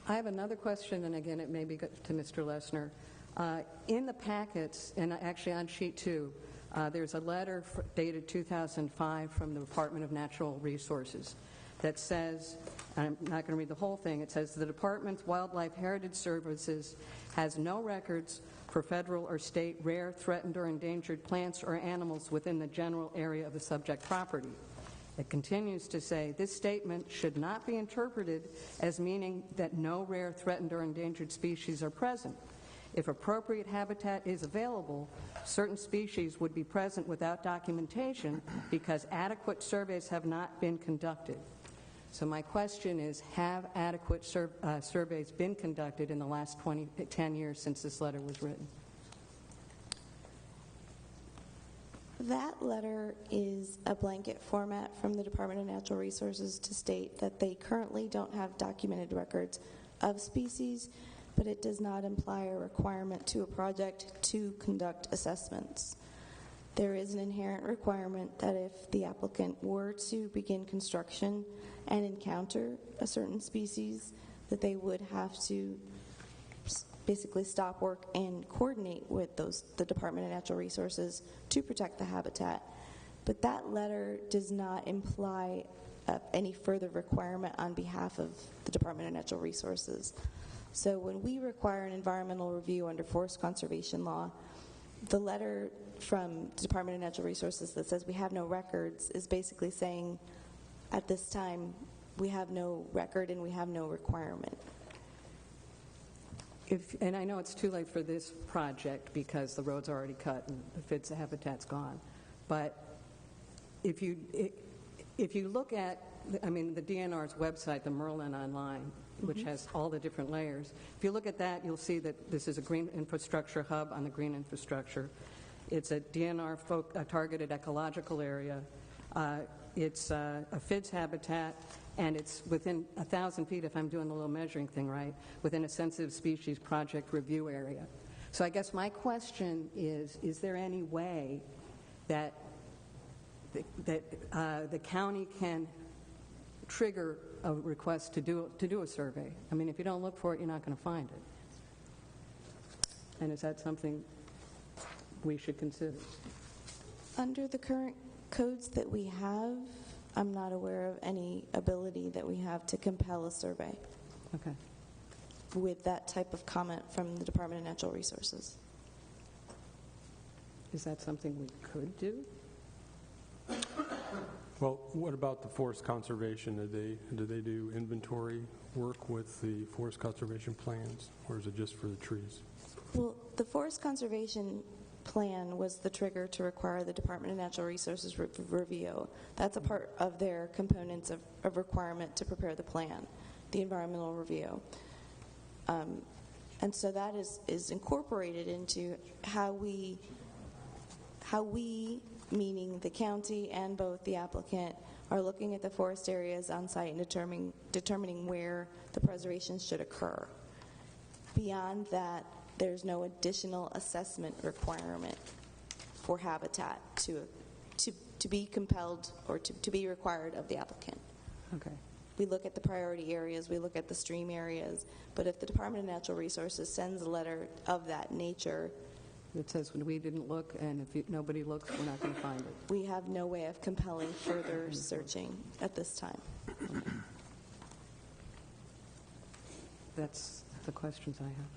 I have another question, and again, it may be to Mr. Lesner. In the packets, and actually on sheet 2, there's a letter dated 2005 from the Department of Natural Resources that says, and I'm not going to read the whole thing, it says the Department's Wildlife Heritage Services has no records for federal or state rare, threatened, or endangered plants or animals within the general area of the subject property. It continues to say, this statement should not be interpreted as meaning that no rare, threatened, or endangered species are present. If appropriate habitat is available, certain species would be present without documentation because adequate surveys have not been conducted. So my question is, have adequate surveys been conducted in the last 10 years since this letter was written? That letter is a blanket format from the Department of Natural Resources to state that they currently don't have documented records of species, but it does not imply a requirement to a project to conduct assessments. There is an inherent requirement that if the applicant were to begin construction and encounter a certain species, that they would have to basically stop work and coordinate with the Department of Natural Resources to protect the habitat. But that letter does not imply any further requirement on behalf of the Department of Natural Resources. So when we require an environmental review under forest conservation law, the letter from the Department of Natural Resources that says we have no records is basically saying at this time we have no record and we have no requirement. And I know it's too late for this project because the road's already cut and the habitat's gone. But if you look at, the DNR's website, the Merlin Online, which has all the different layers, if you look at that, you'll see that this is a green infrastructure hub on the green infrastructure. It's a DNR targeted ecological area. It's a FIDS habitat, and it's within 1,000 feet, if I'm doing the little measuring thing right, within a sensitive species project review area. So I guess my question is there any way that the county can trigger a request to do a survey? I mean, if you don't look for it, you're not going to find it. And is that something we should consider? Under the current codes that we have, I'm not aware of any ability that we have to compel a survey. Okay. With that type of comment from the Department of Natural Resources. Is that something we could do? Well, what about the forest conservation? Do they do inventory work with the forest conservation plans, or is it just for the trees? Well, the forest conservation plan was the trigger to require the Department of Natural Resources review. That's a part of their components of requirement to prepare the plan, the environmental review. And so that is incorporated into how we, meaning the county and both the applicant, are looking at the forest areas on site and determining where the preservation should occur. Beyond that, there's no additional assessment requirement for habitat to be compelled or to be required of the applicant. Okay. We look at the priority areas, we look at the stream areas, but if the Department of Natural Resources sends a letter of that nature, it says when we didn't look, and if nobody looks, we're not going to find it. We have no way of compelling further searching at this time. That's the questions I have.